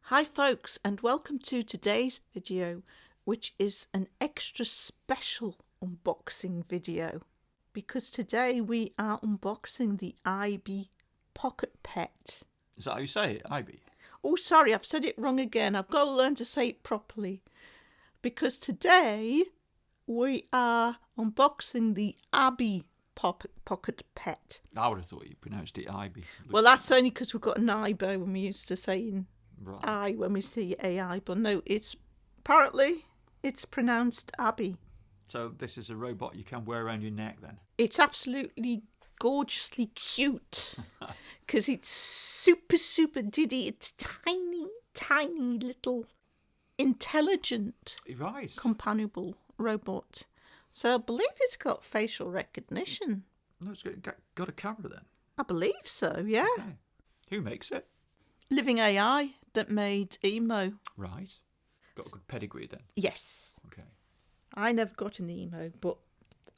Hi folks, and welcome to today's video, which is an extra special unboxing video, because today we are unboxing the Aibi Pocket Pet. Is that how you say it, Aibi? Oh, sorry, I've said it wrong again. I've got to learn to say it properly, because today we are unboxing the Aibi Pocket Pet. I would have thought you pronounced it Aibi. Well, that's only because we've got an Aibo when we're used to saying Right. I when we see AI, but no, apparently it's pronounced Aibi. So this is a robot you can wear around your neck then? It's absolutely gorgeously cute because it's super diddy. It's tiny little intelligent Right. companionable robot. So I believe it's got facial recognition. No, it's got a camera then? I believe so, yeah. Okay. Who makes it? Living AI that made Emo. Right. Got a good pedigree then? Yes. Okay. I never got an Emo, but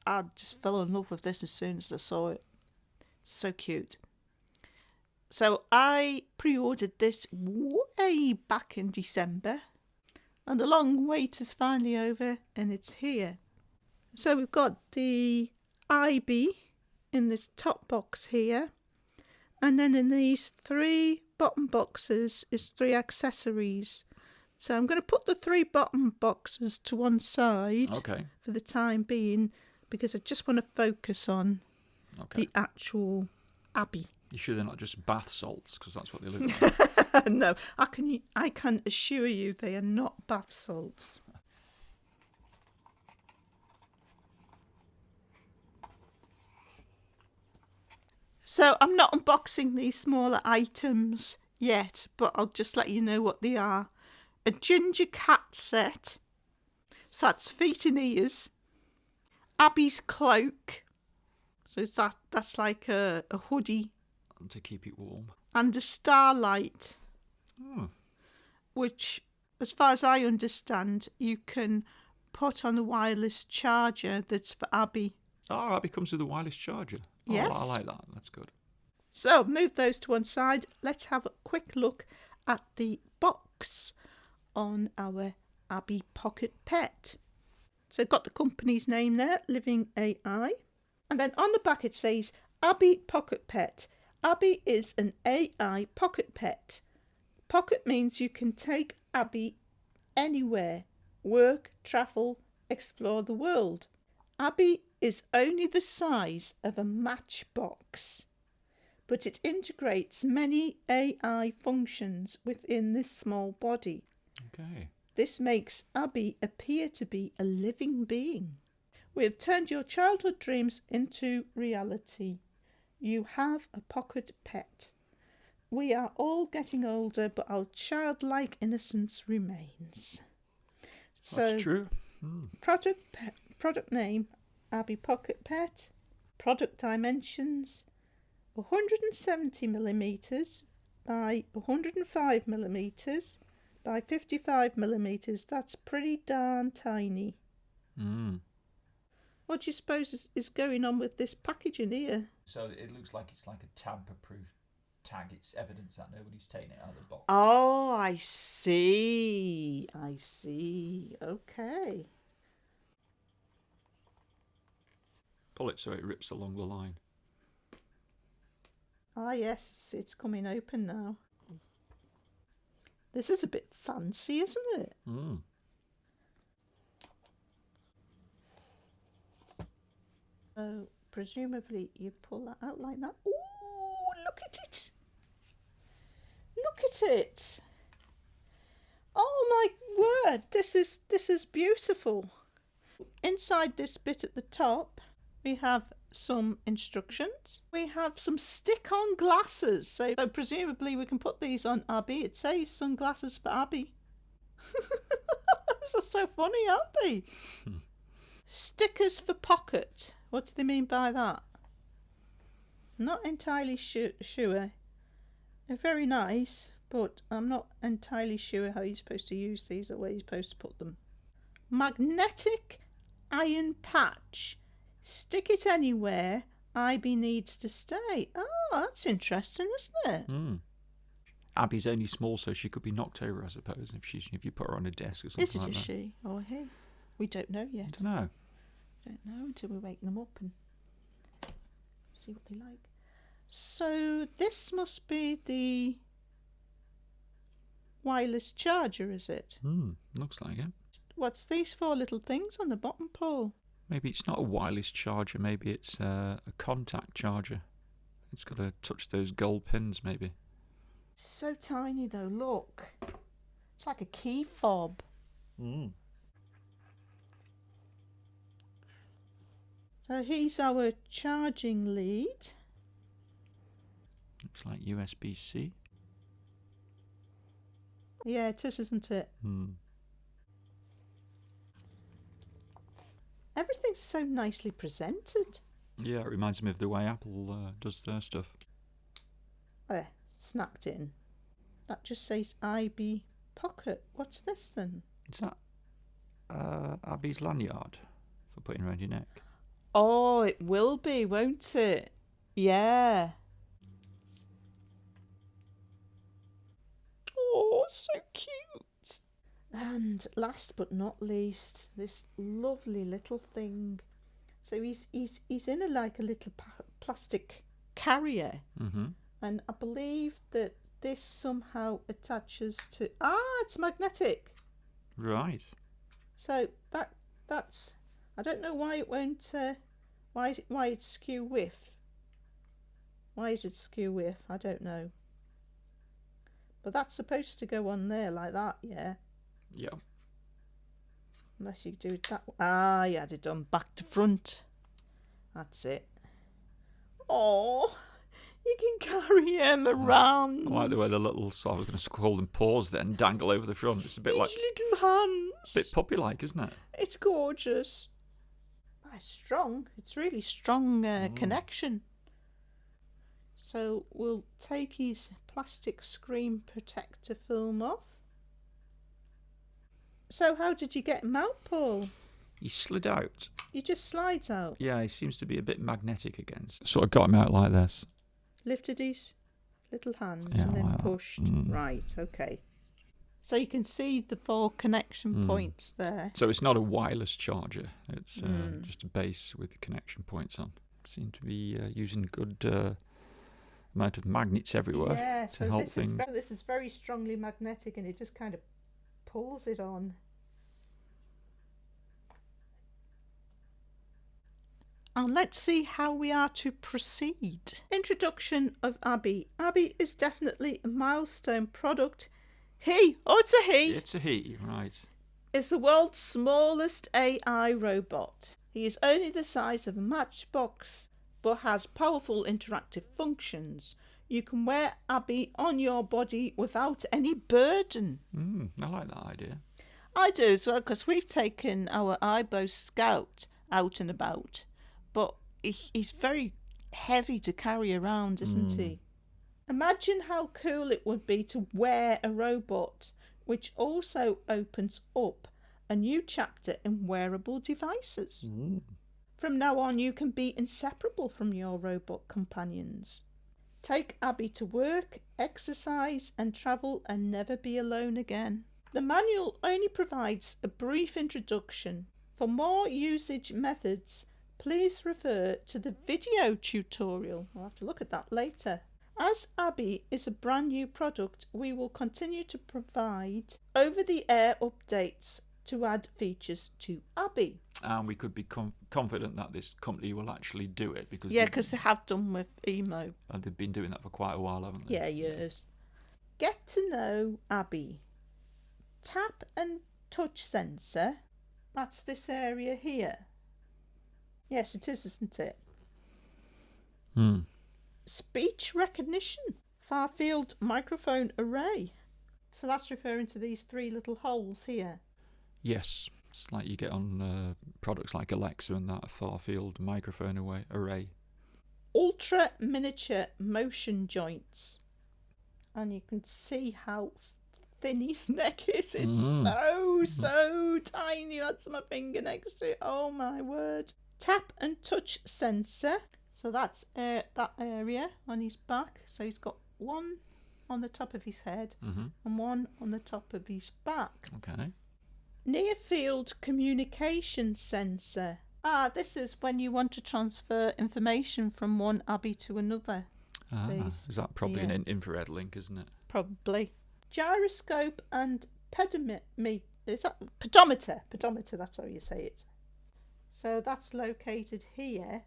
I just fell in love with this as soon as I saw it. It's so cute. So I pre-ordered this way back in December, and the long wait is finally over and it's here. So we've got the Aibi in this top box here, and then in these three bottom boxes is three accessories. So I'm going to put the three bottom boxes to one side for the time being, because I just want to focus on the actual Aibi. You sure they're not just bath salts? Because that's what they look like. No, I can assure you they are not bath salts. So I'm not unboxing these smaller items yet, but I'll just let you know what they are. A ginger cat set, so that's feet and ears. Aibi's cloak, so that's like a hoodie. And to keep it warm. And a starlight, Oh. which, as far as I understand, you can put on a wireless charger that's for Aibi. Oh, Aibi comes with a wireless charger. Yes. Oh, I like that. That's good. So I've moved those to one side. Let's have a quick look at the box on our Aibi Pocket Pet. So got the company's name there, Living AI. And then on the back it says Aibi Pocket Pet. Aibi is an AI pocket pet. Pocket means you can take Aibi anywhere, work, travel, explore the world. Aibi is only the size of a matchbox, but it integrates many AI functions within this small body. Okay. This makes Aibi appear to be a living being. We have turned your childhood dreams into reality. You have a pocket pet. We are all getting older, but our childlike innocence remains. That's true. Product name, Aibi Pocket Pet. Product dimensions, 170mm by 105mm by 55mm. That's pretty darn tiny. What do you suppose is going on with this packaging here? So it looks like it's like a tamper-proof tag. It's evidence that nobody's taken it out of the box. Oh, I see. Okay. Pull it so it rips along the line. Ah, yes, it's coming open now. This is a bit fancy, isn't it? So, presumably you pull that out like that. Ooh, look at it. Look at it. Oh my word, this is beautiful. Inside this bit at the top, we have some instructions. We have some stick-on glasses. So presumably we can put these on Aibi. It says sunglasses for Aibi. Those are so funny, aren't they? Stickers for pocket. What do they mean by that? Not entirely sure. They're very nice, but I'm not entirely sure how you're supposed to use these or where you're supposed to put them. Magnetic iron patch. Stick it anywhere Aibi needs to stay. Oh, that's interesting, isn't it? Abby's only small, so she could be knocked over, I suppose, if you put her on a desk or something Is it like a that. she or a he? We don't know I yet. don't know. Don't know until we wake them up and see what they like. So this must be the wireless charger, is it? Looks like it. What's these 4 little things on the bottom, Paul? Maybe it's not a wireless charger. Maybe it's a contact charger. It's got to touch those gold pins, maybe. So tiny though, look. It's like a key fob. So here's our charging lead. Looks like USB-C. Yeah, it is, isn't it? Everything's so nicely presented. Yeah, it reminds me of the way Apple does their stuff. There, snapped in. That just says Aibi Pocket. What's this then? Is that Abby's lanyard for putting around your neck? Oh, it will be, won't it? Yeah. Oh, so cute. And last but not least, this lovely little thing. So he's in a little plastic carrier, and I believe that this somehow attaches to. It's magnetic. Right. So that's. I don't know why it won't. Why it's skew width. Why is it skew width? I don't know. But that's supposed to go on there like that, yeah. Yeah. Unless you do it that way. You had it done back to front. That's it. Oh, you can carry him around. I like the way the little, I was going to call them paws then, dangle over the front. It's a bit like... little hands. A bit puppy-like, isn't it? It's gorgeous. It's strong. It's really strong connection. So we'll take his plastic screen protector film off. So how did you get him out, Paul? He slid out. He just slides out. Yeah, he seems to be a bit magnetic again. Sort of got him out like this. Lifted his little hands Yeah, and then like that. pushed. Right, okay. So you can see the 4 connection points there. So it's not a wireless charger. It's just a base with connection points on. Seem to be using good amount of magnets everywhere to help things. This is very strongly magnetic, and it just kind of pulls it on. And let's see how we are to proceed. Introduction of Aibi. Aibi is definitely a milestone product. It's a he. It's a he, right. Is the world's smallest AI robot. He is only the size of a matchbox, but has powerful interactive functions. You can wear Aibi on your body without any burden. I like that idea. I do as well, because we've taken our Aibo Scout out and about, but he's very heavy to carry around, isn't he? Imagine how cool it would be to wear a robot, which also opens up a new chapter in wearable devices. From now on, you can be inseparable from your robot companions. Take Aibi to work, exercise and travel, and never be alone again. The manual only provides a brief introduction. For more usage methods, please refer to the video tutorial. I'll have to look at that later. As Aibi is a brand new product, we will continue to provide over-the-air updates to add features to Aibi. And we could be confident that this company will actually do it because they have done with Emo. And they've been doing that for quite a while, haven't they? Yeah, years. Get to know Aibi. Tap and touch sensor. That's this area here. Yes, it is, isn't it? Speech recognition. Far-field microphone array. So that's referring to these 3 little holes here. Yes, it's like you get on products like Alexa and that, a far-field microphone array. Ultra miniature motion joints. And you can see how thin his neck is. It's so tiny. That's my finger next to it. Oh my word. Tap and touch sensor. So that's that area on his back. So he's got 1, on the top of his head Mm-hmm. and one on the top of his back. Okay. Near field communication sensor. This is when you want to transfer information from one Aibi to another. Is that probably an infrared link, isn't it? Probably. Gyroscope and pedometer. Is that pedometer? Pedometer, that's how you say it. So that's located here.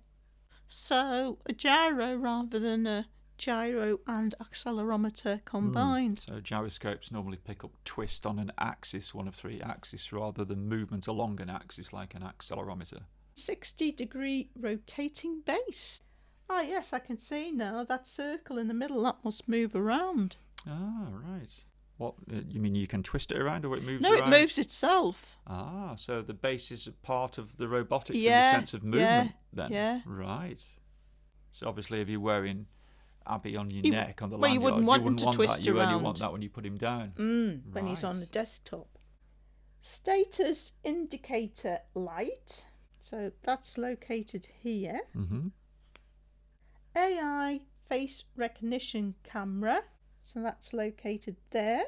So a gyro rather than a gyro and accelerometer combined. So gyroscopes normally pick up twist on an axis, one of three axes, rather than movement along an axis like an accelerometer. 60-degree rotating base. Yes, I can see now. That circle in the middle, that must move around. Right. What, you mean you can twist it around or it moves around? No, it moves itself. So the base is a part of the robotics in the sense of movement then? Yeah. Right. So obviously if you're wearing Aibi on your neck on the lanyard, you wouldn't want him to twist that. You around. only want that when you put him down. When he's on the desktop. Status indicator light. So that's located here. Mm-hmm. AI face recognition camera. So that's located there.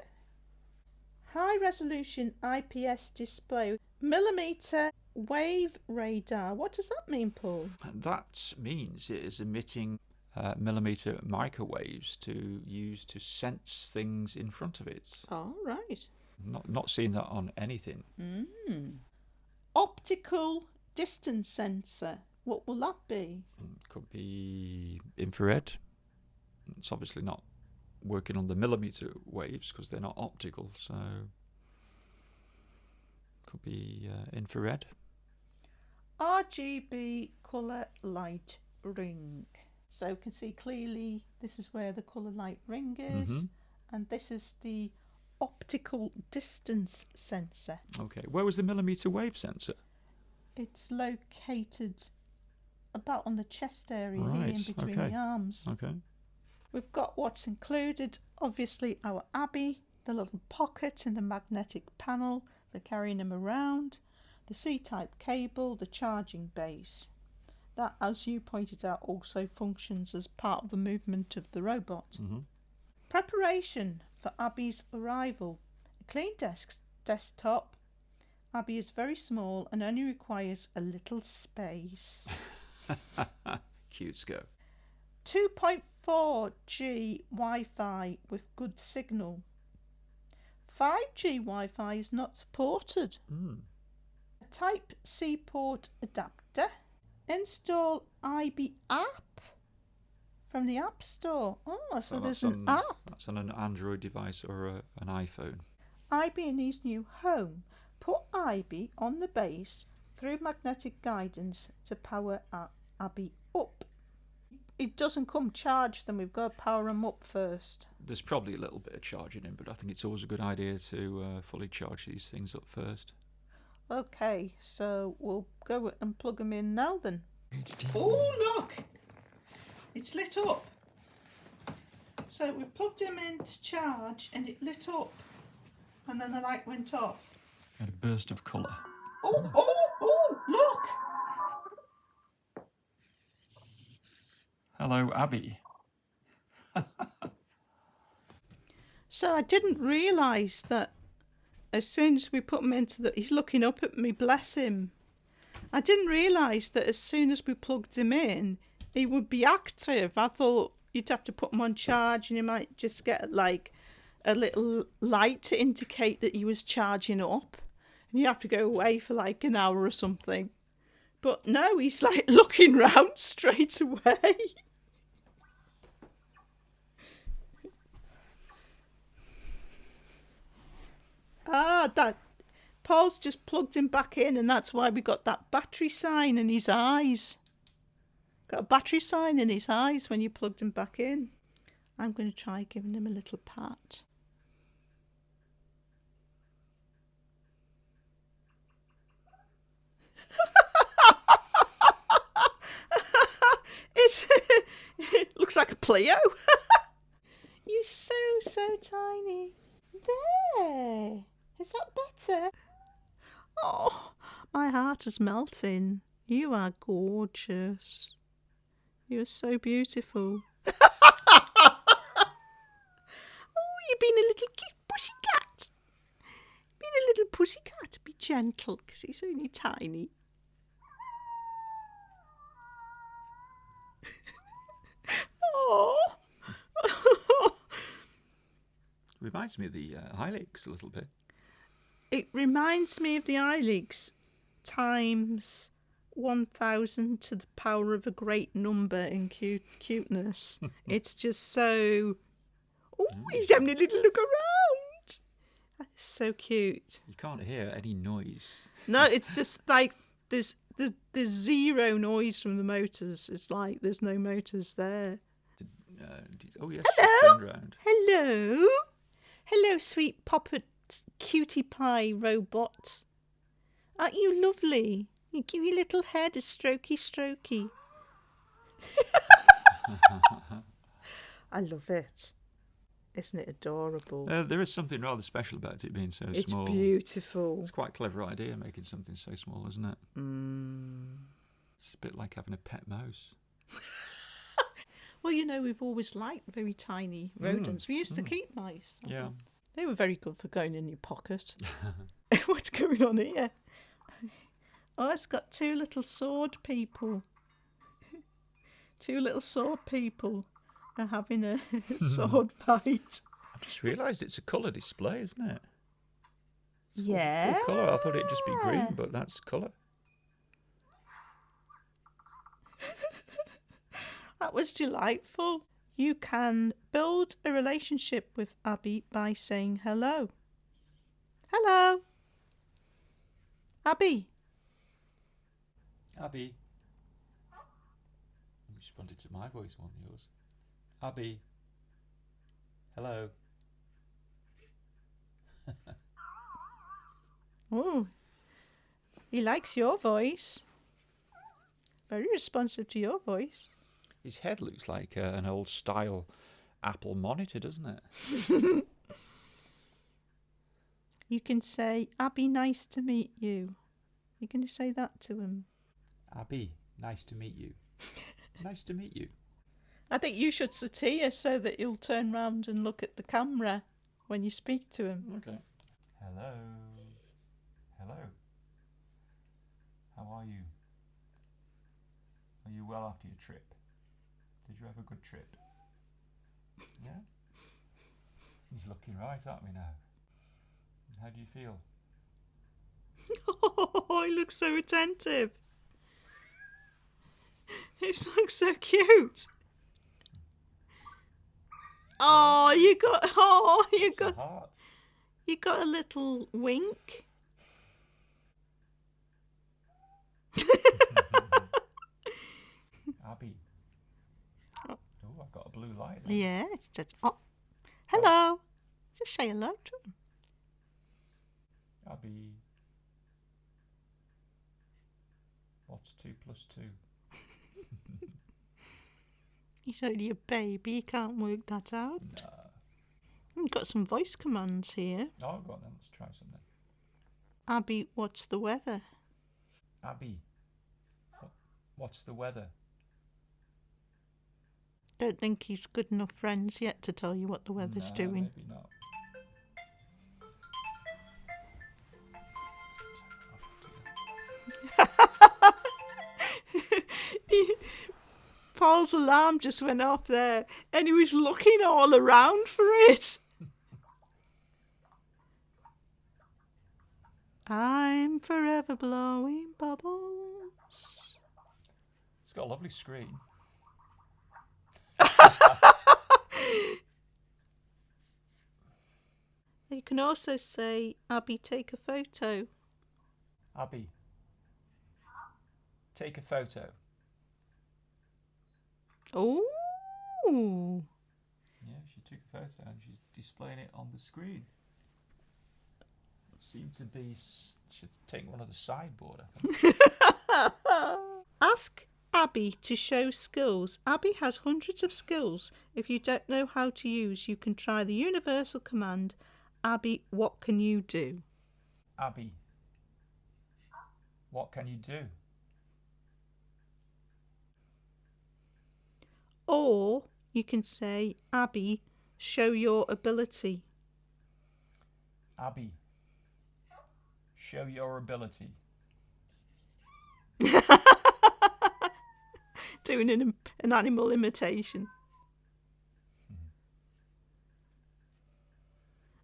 High resolution IPS display. Millimeter wave radar. What does that mean, Paul? That means it is emitting millimeter microwaves to use to sense things in front of it. Oh, right. Not seeing that on anything. Optical distance sensor. What will that be? Could be infrared. It's obviously not working on the millimeter waves because they're not optical, so could be infrared. RGB colour light ring. So you can see clearly this is where the colour light ring is, and this is the optical distance sensor. Okay, where was the millimeter wave sensor? It's located about on the chest area right. here in between the arms. Okay. We've got what's included, obviously our Aibi, the little pocket and the magnetic panel for carrying him around, the C-type cable, the charging base. That, as you pointed out, also functions as part of the movement of the robot. Preparation for Aibi's arrival. A clean desktop. Aibi is very small and only requires a little space. Cute scope. 2.4G Wi-Fi with good signal. 5G Wi-Fi is not supported. A Type-C port adapter. Install Aibi app from the App Store. So there's an app. That's on an Android device or an iPhone. Aibi in his new home. Put Aibi on the base through magnetic guidance to power Aibi up. It doesn't come charged, then we've got to power him up first. There's probably a little bit of charging in, but I think it's always a good idea to fully charge these things up first. Okay, so we'll go and plug them in now then. Oh, look! It's lit up. So we've plugged him in to charge and it lit up. And then the light went off. Had a burst of colour. Oh, look! Hello, Aibi. So I didn't realise that as soon as we put him into he's looking up at me, bless him. I didn't realise that as soon as we plugged him in, he would be active. I thought you'd have to put him on charge and you might just get like a little light to indicate that he was charging up. And you have to go away for like an hour or something. But no, he's like looking round straight away. That Paul's just plugged him back in, and that's why we got that battery sign in his eyes. Got a battery sign in his eyes when you plugged him back in. I'm going to try giving him a little pat. It looks like a Pleo. You're so tiny. There. Is that better? Oh, my heart is melting. You are gorgeous. You're so beautiful. little pussycat. Be gentle, because he's only tiny. Oh. Reminds me of the Hilux a little bit. It reminds me of the iLeaks times 1,000 to the power of a great number in cuteness. It's just so... Oh, he's having a little look around. That's so cute. You can't hear any noise. No, it's just like there's zero noise from the motors. It's like there's no motors there. Oh, yes, Hello. she's turned around. Hello. Hello, sweet Poppet cutie pie robot. Aren't you lovely? You give your little head a strokey. I love it. Isn't it adorable? There is something rather special about it being so small. It's beautiful. It's quite a clever idea, making something so small, isn't it? It's a bit like having a pet mouse. Well, you know, we've always liked very tiny rodents. We used to keep mice. Yeah. They were very good for going in your pocket. What's going on here? Oh, it's got two little sword people. Two little sword people are having a sword fight. I've just realised it's a colour display, isn't it? It's Yeah. full colour. I thought it'd just be green, but that's colour. That was delightful. You can build a relationship with Aibi by saying hello. Hello. Aibi. Aibi. You responded to my voice, one of yours. Aibi. Hello. Oh, he likes your voice. Very responsive to your voice. His head looks like an old style Apple monitor, doesn't it? You can say, Aibi, nice to meet you. You're going to say that to him. Aibi, nice to meet you. Nice to meet you. I think you should sit here so that he'll turn round and look at the camera when you speak to him. Okay. Hello. Hello. How are you? Are you well after your trip? Did you have a good trip? Yeah? He's looking right at me now. How do you feel? Oh, he looks so attentive. He looks so cute. Oh, you got a little wink. Aibi. Oh, I've got a blue light there. Yeah. Oh, hello. Just say hello to him. Aibi. What's 2 plus 2? He's only a baby. He can't work that out. No. We've got some voice commands here. Oh, go on then. Let's try something. Aibi, what's the weather? Aibi. What's the weather? Don't think he's good enough friends yet to tell you what the weather's doing. Maybe not. Paul's alarm just went off there and he was looking all around for it. I'm forever blowing bubbles. It's got a lovely screen. You can also say, Aibi, take a photo. Aibi, take a photo. Oh. Yeah, she took a photo and she's displaying it on the screen. It seemed to be, should take one of the sideboard, I think. Ask Aibi to show skills. Aibi has hundreds of skills. If you don't know how to use, you can try the universal command, Aibi, what can you do? Aibi, what can you do? Or you can say, Aibi, show your ability. Aibi, Show your ability. Doing an animal imitation.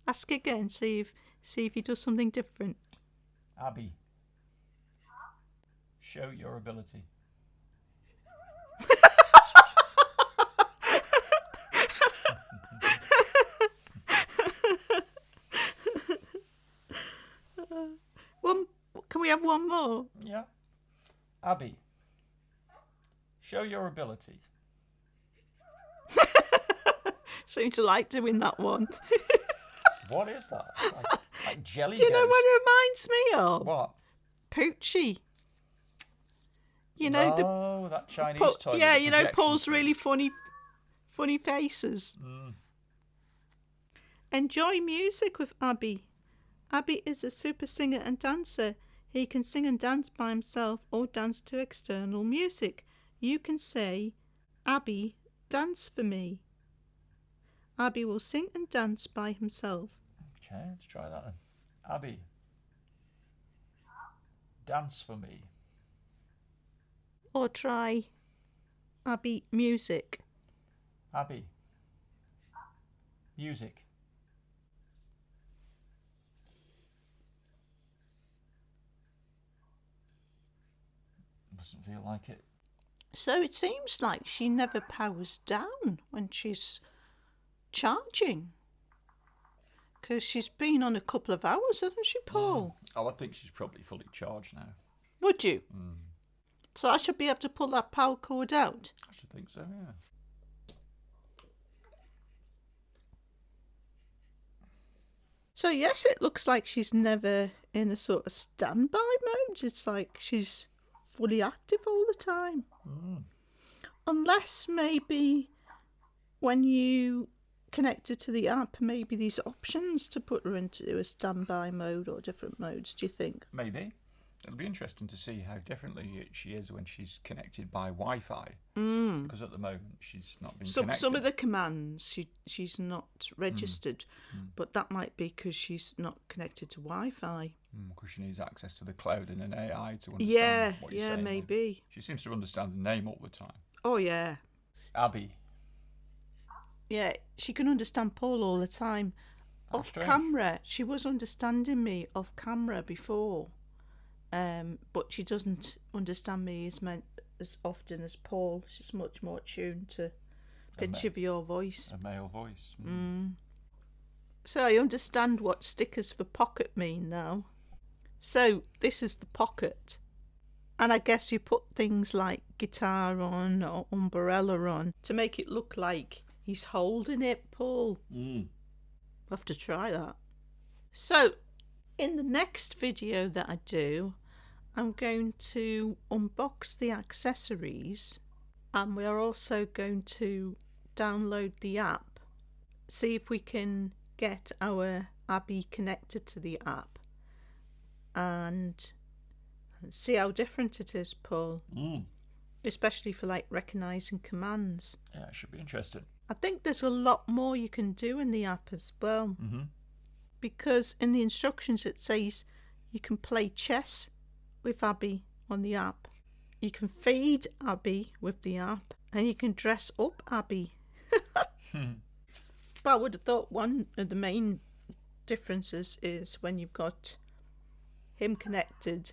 Ask again, see if he does something different. Aibi. Show your ability. Can we have one more? Yeah. Aibi. Show your ability. Seem to like doing that one. What is that? Like jelly Do you know ghost. what it reminds me of? What? Poochie. You know that Chinese toy. yeah, with the you know Paul's projection really funny faces. Enjoy music with Aibi. Aibi is a super singer and dancer. He can sing and dance by himself or dance to external music. You can say, Aibi, dance for me. Aibi will sing and dance by himself. Okay, let's try that then. Aibi, dance for me. Or try Aibi, music. Aibi, music. Doesn't feel like it. So it seems like she never powers down when she's charging. Because she's been on a couple of hours, hasn't she, Paul? Oh, I think she's probably fully charged now. Would you? So I should be able to pull that power cord out? I should think so, yeah. So yes, it looks like she's never in a sort of standby mode. It's like she's fully active all the time. Unless maybe when you connect her to the app, maybe these options to put her into a standby mode or different modes, do you think? Maybe. It'll be interesting to see how differently she is when she's connected by Wi-Fi. Because at the moment she's not been connected. Some of the commands she's not registered, but that might be because she's not connected to Wi-Fi. Because she needs access to the cloud and an AI to understand what you're saying. Yeah, maybe. She seems to understand the name all the time. Oh, yeah. Aibi. Yeah, she can understand Paul all the time. Off camera, she was understanding me off camera before. But she doesn't understand me as often as Paul. She's much more tuned to pitch of your voice. A male voice. So I understand what stickers for pocket mean now. So this is the pocket. And I guess you put things like guitar on or umbrella on to make it look like he's holding it, Paul. I'll have to try that. So in the next video that I do, I'm going to unbox the accessories, and we are also going to download the app, see if we can get our Aibi connected to the app, and see how different it is, Paul. Especially for like recognising commands. Yeah, it should be interesting. I think there's a lot more you can do in the app as well. Because in the instructions it says you can play chess with Aibi on the app. You can feed Aibi with the app, and you can dress up Aibi. But I would have thought one of the main differences is when you've got him connected.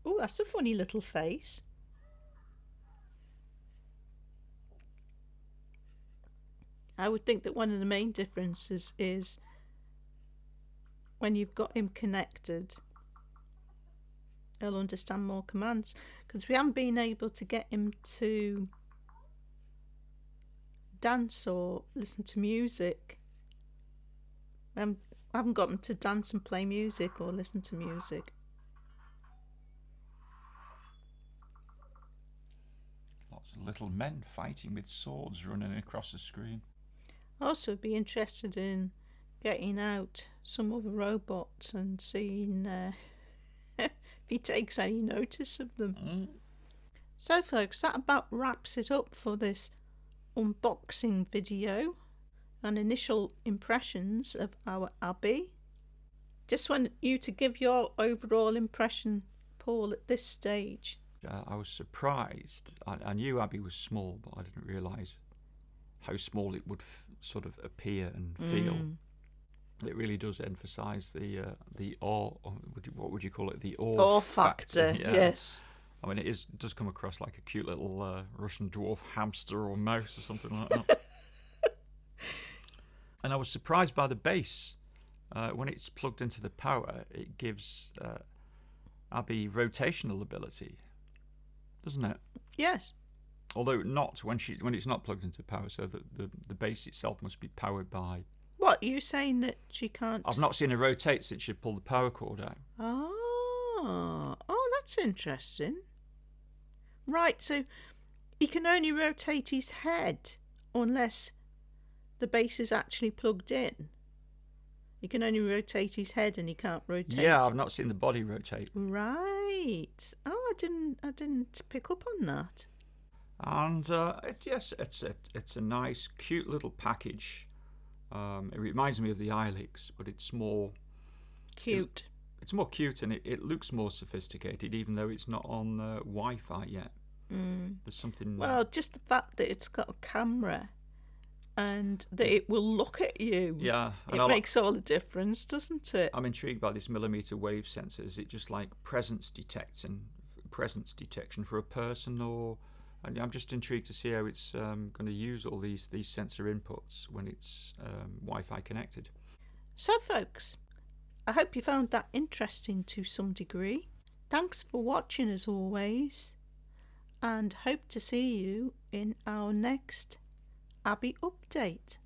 Oh, that's a funny little face. I would think that one of the main differences is when you've got him connected, he'll understand more commands, because we haven't been able to get him to dance or listen to music. I haven't got him to dance and play music or listen to music. Lots of little men fighting with swords running across the screen. Also be interested in getting out some other robots and seeing if he takes any notice of them. So folks, that about wraps it up for this unboxing video and initial impressions of our Aibi. Just want you to give your overall impression, Paul, at this stage. I was surprised. I knew Aibi was small, but I didn't realise how small it would sort of appear and feel. It really does emphasise the awe. What would you call it? The awe factor. Yeah. Yes. I mean, it does come across like a cute little Russian dwarf hamster or mouse or something like that. And I was surprised by the base. When it's plugged into the power, it gives Aibi rotational ability, doesn't it? Yes. Although not when it's not plugged into power, so that the base itself must be powered by. What, are you saying that she can't? I've not seen her rotate since she pulled the power cord out. Oh, that's interesting. Right, so he can only rotate his head unless the base is actually plugged in. He can only rotate his head and he can't rotate. Yeah, I've not seen the body rotate. Right. Oh, I didn't pick up on that. And yes, it's a nice, cute little package. It reminds me of the iLeaks, but it's more cute. It's more cute and it looks more sophisticated, even though it's not on Wi-Fi yet. There's something. Well, just the fact that it's got a camera and that it will look at you. Yeah, it makes all the difference, doesn't it? I'm intrigued by this millimeter wave sensor. Is it just like presence detection for a person, or? And I'm just intrigued to see how it's going to use all these sensor inputs when it's Wi-Fi connected. So, folks, I hope you found that interesting to some degree. Thanks for watching as always, and hope to see you in our next Aibi update.